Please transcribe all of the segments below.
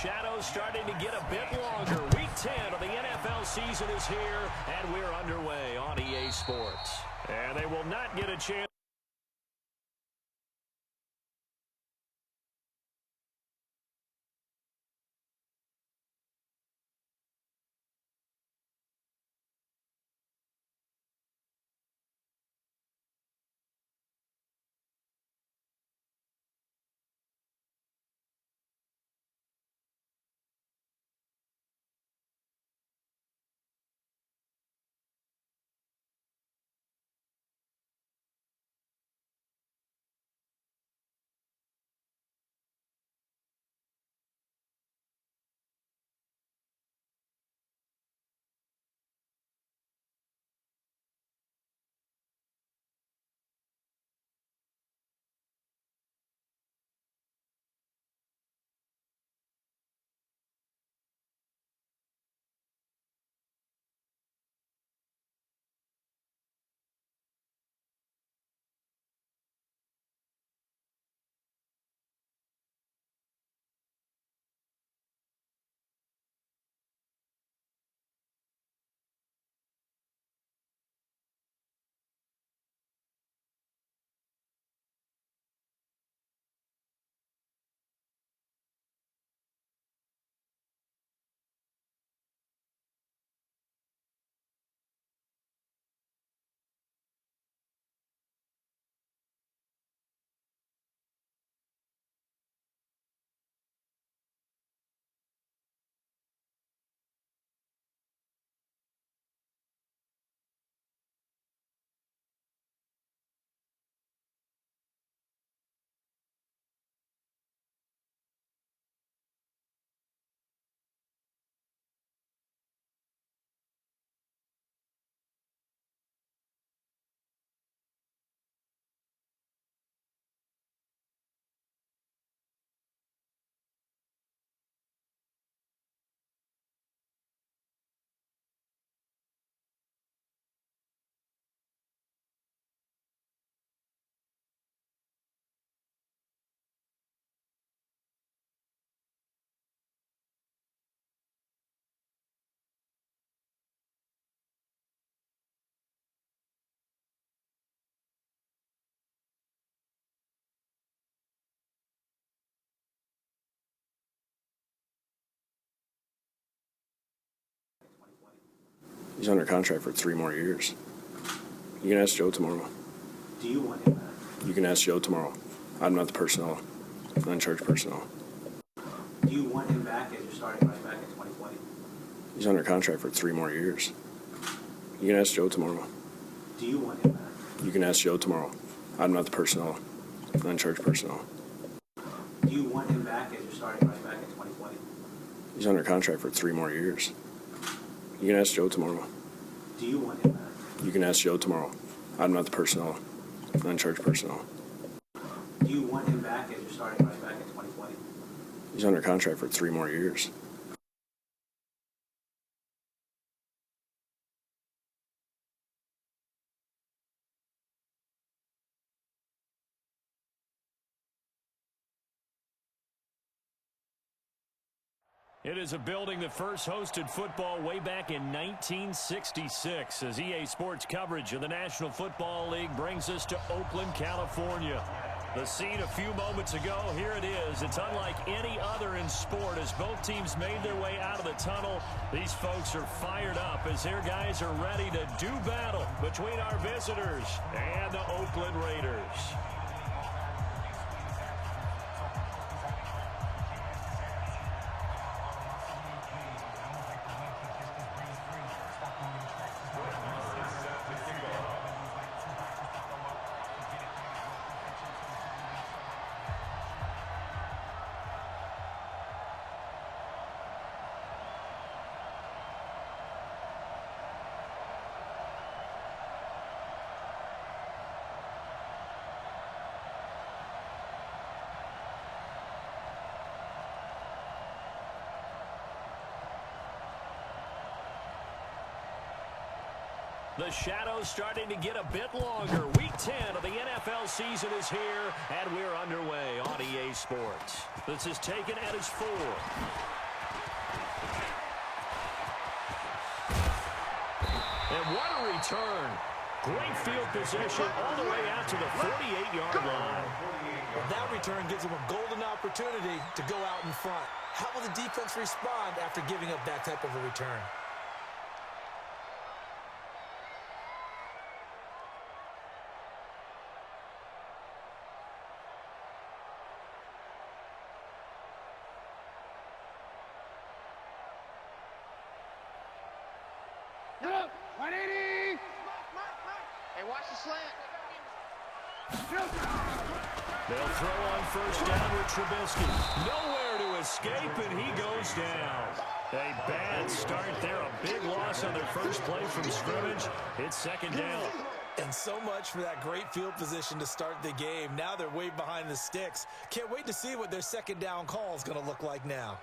shadows starting to get a bit longer. Week 10 of the NFL season is here, and we're underway on EA Sports. And they will not get a chance. He's under contract for 3 more years. You can ask Joe tomorrow. Do you want him back? You can ask Joe tomorrow. I'm not the personnel. I'm not in charge of personnel. Do you want him back as your starting running back in 2020? He's under contract for 3 more years. You can ask Joe tomorrow. Do you want him back? You can ask Joe tomorrow. I'm not the personnel. I'm not in charge of personnel. Do you want him back as your starting running back in 2020? He's under contract for 3 more years. You can ask Joe tomorrow. Do you want him back? You can ask Joe tomorrow. I'm not the personnel. I'm not in charge of personnel. Do you want him back as your starting running back in 2020? He's under contract for 3 more years. It is a building that first hosted football way back in 1966 as EA Sports coverage of the National Football League brings us to Oakland, California. The scene a few moments ago, here it is. It's unlike any other in sport as both teams made their way out of the tunnel. These folks are fired up as their guys are ready to do battle between our visitors and the Oakland Raiders. The shadow's starting to get a bit longer. Week 10 of the NFL season is here, and we're underway on EA Sports. This is taken at his 4. And what a return. Great field position all the way out to the 48-yard line. Well, that return gives them a golden opportunity to go out in front. How will the defense respond after giving up that type of a return? Hey, watch the slant. They'll throw on first down with Trubisky. Nowhere to escape, and he goes down. A bad start there. A big loss on their first play from scrimmage. It's second down. And so much for that great field position to start the game. Now they're way behind the sticks. Can't wait to see what their second down call is going to look like now.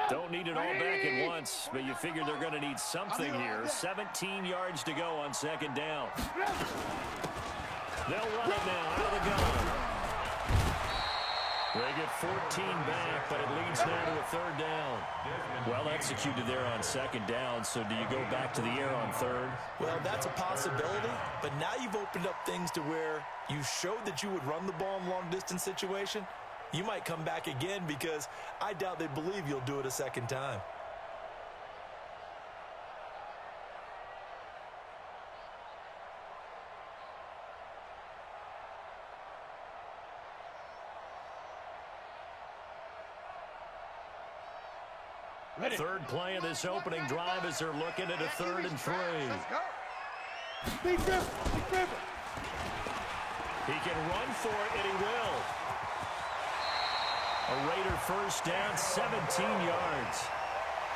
Don't need it all back at once, but you figure they're going to need something here. 17 yards to go on second down. They'll run it now out of the gun. They get 14 back, but it leads now to a third down. Well executed there on second down, so do you go back to the air on third? Well, that's a possibility, but now you've opened up things to where you showed that you would run the ball in long-distance situation. You might come back again because I doubt they believe you'll do it a second time. Third play of this opening drive as they're looking at a 3rd and 3. Big dribble. He can run for it, and he will. A Raider first down, 17 yards.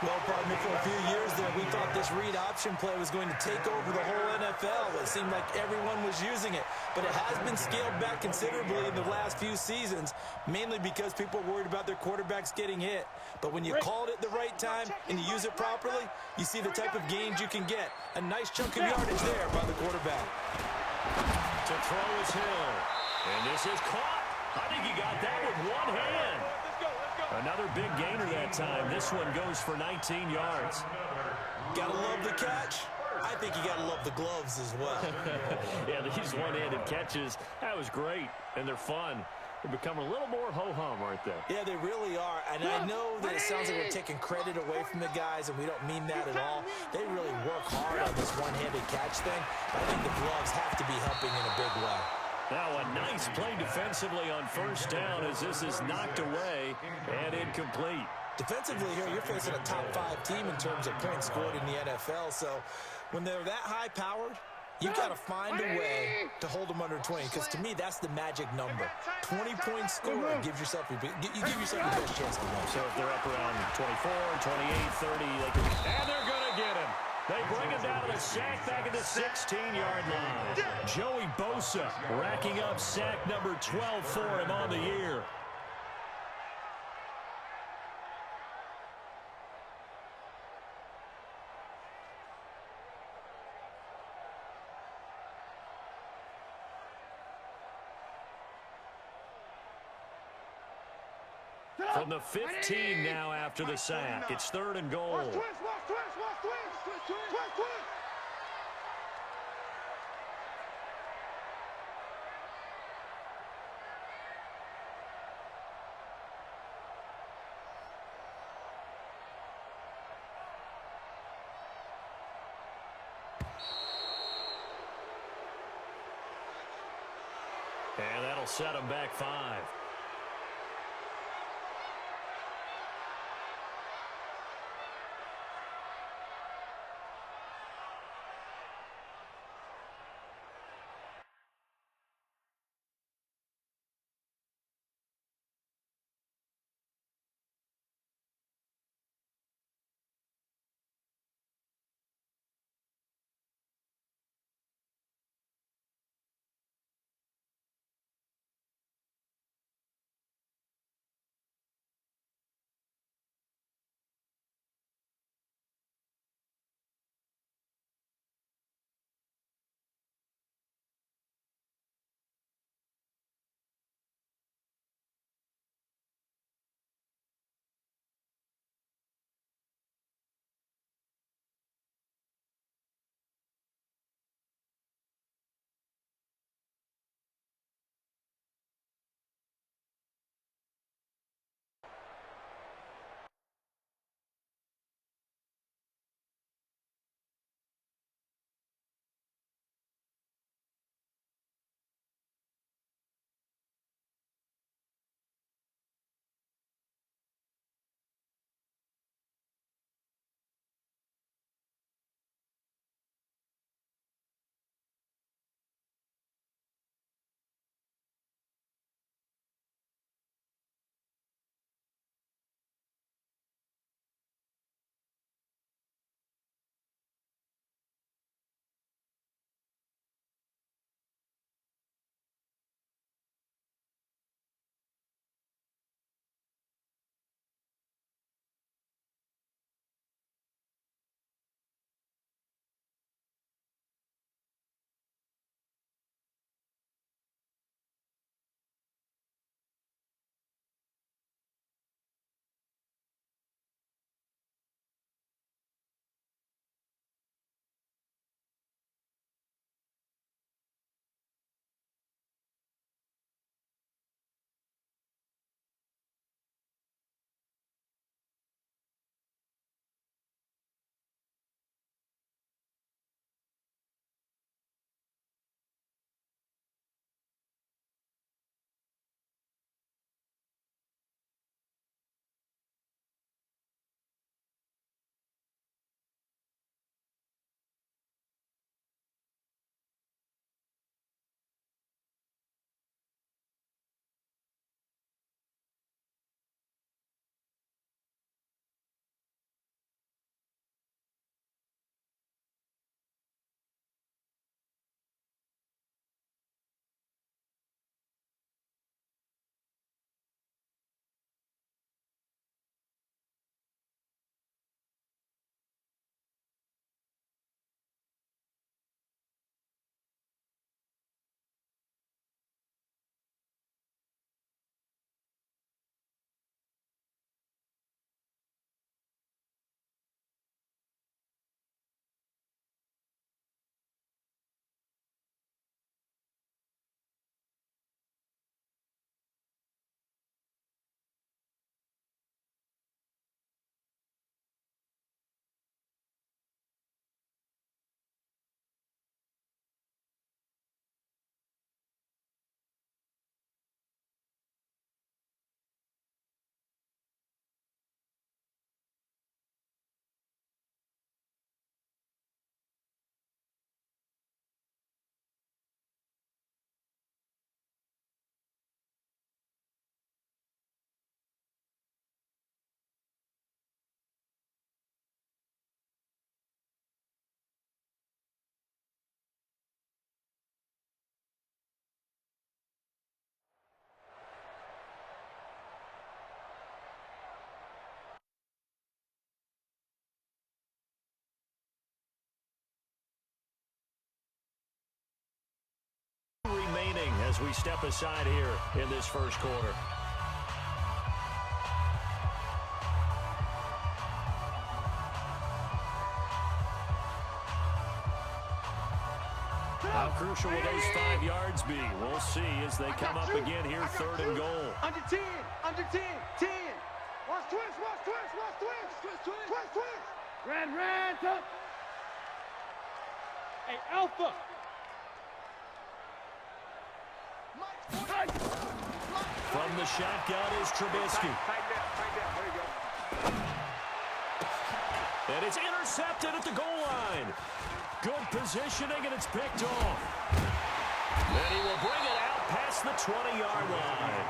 Well, partner, for a few years there, we thought this read option play was going to take over the whole NFL. It seemed like everyone was using it, but it has been scaled back considerably in the last few seasons, mainly because people are worried about their quarterbacks getting hit. But when you call it at the right time and you use it properly, you see the type of gains you can get. A nice chunk of yardage there by the quarterback. To throw is Hill. And this is caught. I think he got that with one hand. Another big gainer that time. This one goes for 19 yards. Gotta love the catch. I think you gotta love the gloves as well. Yeah, these one-handed catches, that was great, and they're fun. They become a little more ho-hum, aren't they? Yeah, they really are. And I know that it sounds like we're taking credit away from the guys, and we don't mean that at all. They really work hard on this one-handed catch thing. But I think the gloves have to be helping in a big way. Now a nice play defensively on first down as this is knocked away and incomplete. Defensively here, you're facing a top-5 team in terms of points scored in the NFL. So when they're that high-powered, you've got to find a way to hold them under 20, because to me, that's the magic number. 20 points scored gives yourself you give yourself your best chance to win. So if they're up around 24, 28, 30, they can, and they're going to get him. They bring him down to the sack back at the 16-yard line. Joey Bosa racking up sack number 12 for him on the year. From the 15 now after the sack. It's 3rd and goal. And that'll set them back 5. as we step aside here in this first quarter. How crucial will those 5 yards be? We'll see as they come up again here, 3rd and goal. Under 10, under 10, 10. Watch twist, watch twist, watch twist, twist, twist, twist, twist. Red, up. Hey, Alpha. From the shotgun is Trubisky. Tight down, there you go. And it's intercepted at the goal line. Good positioning, and it's picked off. Then he will bring it out past the 20-yard line.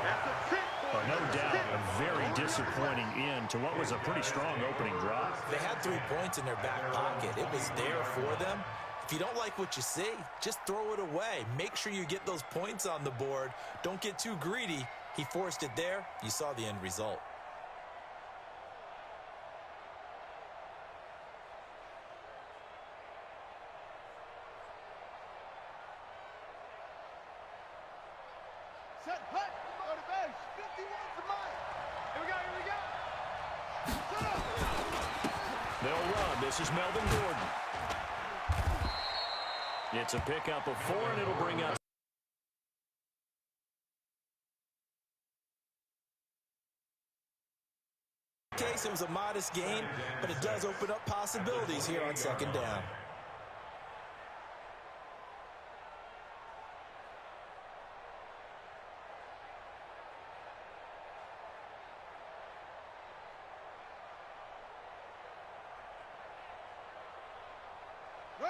Oh, no doubt, a very disappointing end to what was a pretty strong opening drive. They had 3 points in their back pocket. It was there for them. If you don't like what you see, just throw it away. Make sure you get those points on the board. Don't get too greedy. He forced it there. You saw the end result. Set, hut, go to base. 51's the mic. Here we go. Set up. They'll run. This is Melvin Gordon. It's a pickup of 4, and it'll bring up. In case it was a modest gain, but it does open up possibilities here on 2nd down.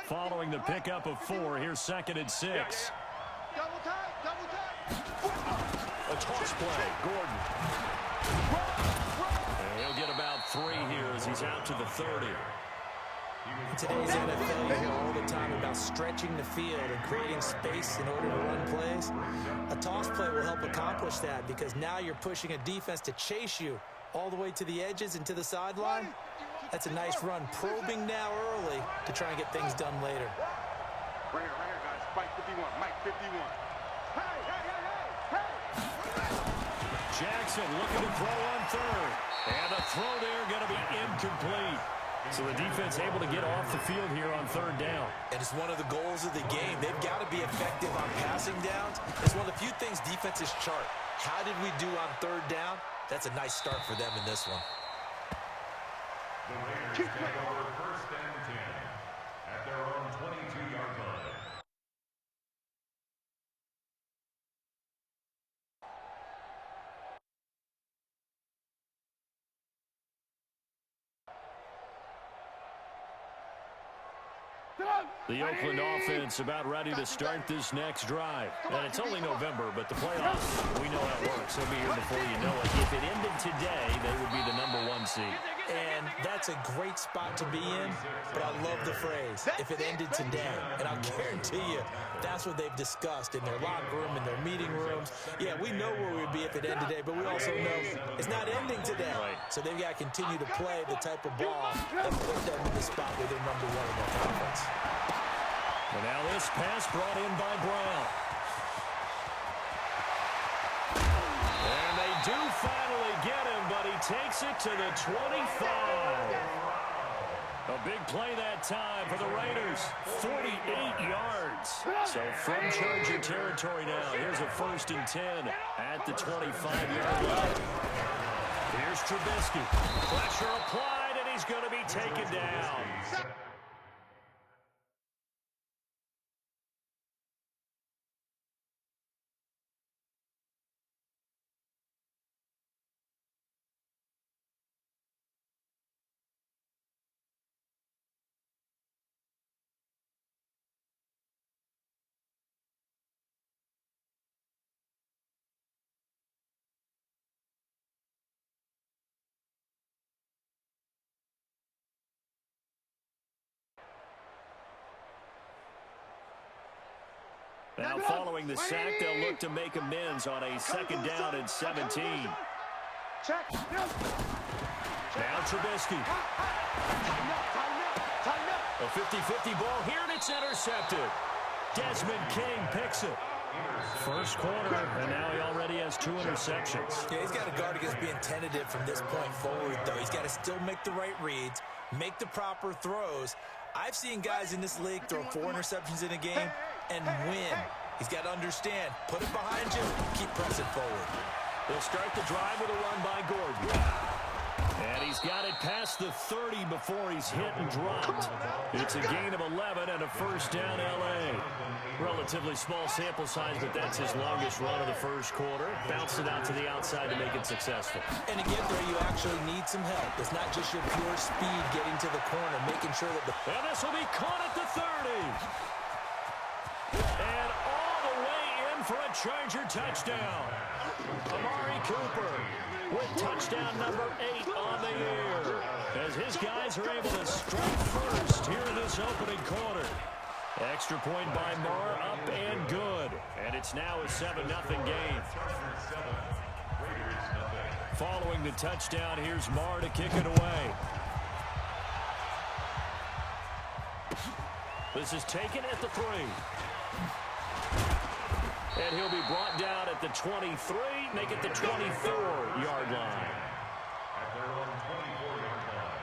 Following the pickup of 4, here's 2nd and 6. Double tight, double tight. A toss play, Gordon. And he'll get about 3 here as he's out to the 30. In today's NFL, you hear all the time about stretching the field and creating space in order to run plays. A toss play will help accomplish that because now you're pushing a defense to chase you all the way to the edges and to the sideline. That's a nice run, probing now early to try and get things done later. Right here, guys. Mike 51, Mike 51. Hey. Jackson looking to throw on 3rd. And a throw there going to be incomplete. So the defense able to get off the field here on 3rd down. And it's one of the goals of the game. They've got to be effective on passing downs. It's one of the few things defenses chart. How did we do on 3rd down? That's a nice start for them in this one. The Raiders take over 1st and 10 at their own 22-yard line. The Oakland offense about ready to start this next drive. And it's only November, but the playoffs, we know how it works. They'll be here before you know it. If it ended today, they would be the #1 seed. And that's a great spot to be in, but I love the phrase, if it ended today. And I'll guarantee you, that's what they've discussed in their locker room, in their meeting rooms. Yeah, we know where we'd be if it ended today, but we also know it's not ending today. Right. So they've got to continue to play the type of ball that put them in the spot where they're #1 in their conference. And now this pass brought in by Brown. And they do finally get him, but he takes it to the 25. A big play that time for the Raiders. 48 yards. So from Charger territory now, here's a 1st and 10 at the 25-yard line. Here's Trubisky. Pressure applied, and he's going to be taken down. Now following the sack, they'll look to make amends on a 2nd down and 17. Check. Now Trubisky. A 50-50 ball here, and it's intercepted. Desmond King picks it. First quarter, and now he already has 2 interceptions. Yeah, he's got to guard against being tentative from this point forward, though. He's got to still make the right reads, make the proper throws. I've seen guys in this league throw 4 interceptions in a game and win. He's got to understand, put it behind you, keep pressing forward. They'll start the drive with a run by Gordon. And he's got it past the 30 before he's hit and dropped. It's a gain of 11 and a first down L.A. Relatively small sample size, but that's his longest run of the first quarter. Bounced it out to the outside to make it successful. And again, there you actually need some help. It's not just your pure speed getting to the corner, making sure that the... And this will be caught at the 30. And all the way in for a Charger touchdown. Amari Cooper with touchdown number 8 on the year, as his guys are able to strike first here in this opening quarter. Extra point by Marr, up and good. And it's now a 7-0 game. Following the touchdown, here's Marr to kick it away. This is taken at the 3. And he'll be brought down at the 23, make it the 24-yard line. At their own 24-yard line.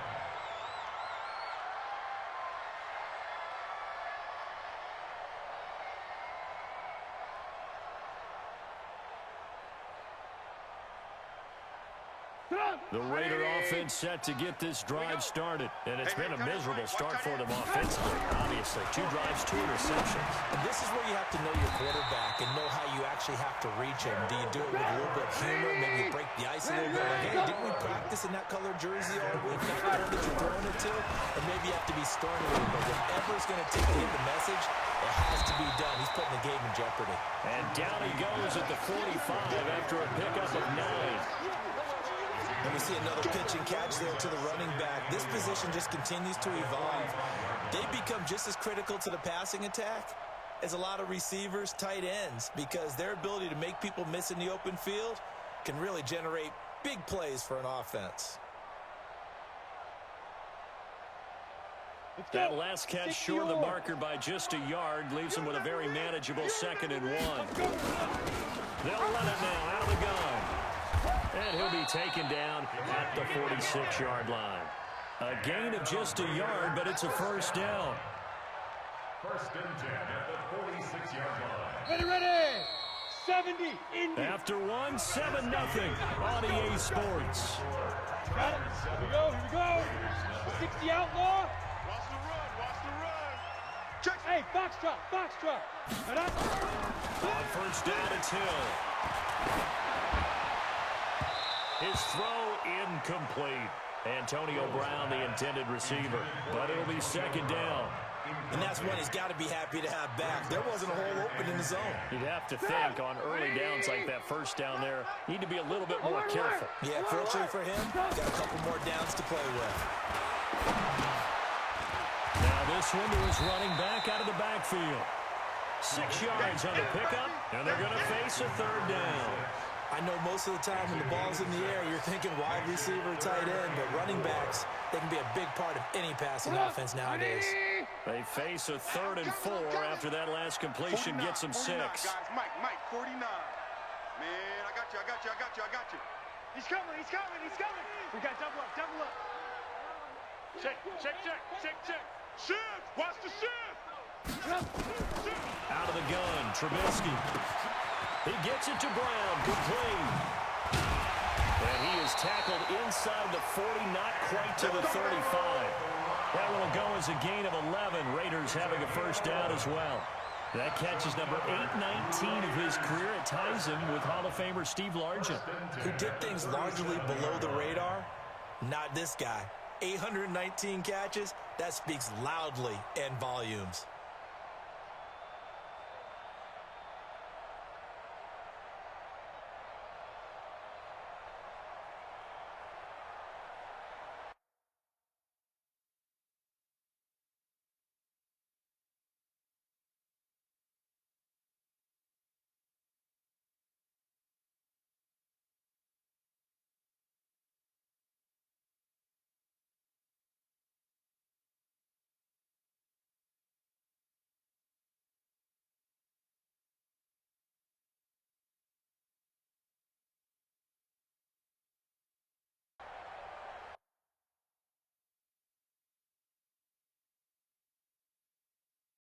The Raider offense set to get this drive started. And it's been a miserable start for them offensively, obviously. 2 drives, 2 interceptions. And this is where you have to know your quarterback and know how you actually have to reach him. Do you do it with a little bit of humor? Maybe you break the ice a little bit. Like, hey, didn't we practice in that colored jersey all week? Not the one that you're throwing it to? And maybe you have to be stern with him. But whatever it's going to take to get the message, it has to be done. He's putting the game in jeopardy. And down he goes at the 45 after a pickup of 9. And we see another pitch and catch there to the running back. This position just continues to evolve. They become just as critical to the passing attack as a lot of receivers, tight ends, because their ability to make people miss in the open field can really generate big plays for an offense. That last catch short of the marker by just a yard leaves him with a very manageable 2nd and 1. They'll run it now out of the gun. And he'll be taken down at the 46-yard line. A gain of just a yard, but it's a first down. First and 10 at the 46-yard line. Ready! 70 in. After 1, 7-0 on EA Sports. Got it. Here we go. 60 outlaw. Watch the run. Check. Hey, box truck. On first down, it's Hill. His throw incomplete. Antonio Brown, the intended receiver. But it'll be 2nd down. And that's one he's got to be happy to have back. There wasn't a hole open in the zone. You'd have to think on early downs like that first down there, need to be a little bit more careful. Yeah, fortunately for him, got a couple more downs to play with. Now this one to his running back out of the backfield. 6 yards on the pickup, and they're going to face a 3rd down. I know most of the time when the ball's in the air, you're thinking wide receiver, tight end, but running backs, they can be a big part of any passing offense nowadays. They face a 3rd and 4 after that last completion gets them 6. Guys, Mike, 49. Man, I got you. He's coming. We got double up. Check. Shift, watch the shift. Out of the gun, Trubisky. He gets it to Brown, complete. And he is tackled inside the 40, not quite to the 35. That one will go as a gain of 11. Raiders having a first down as well. That catch is number 819 of his career. It ties him with Hall of Famer Steve Largent. Who did things largely below the radar? Not this guy. 819 catches, that speaks loudly in volumes.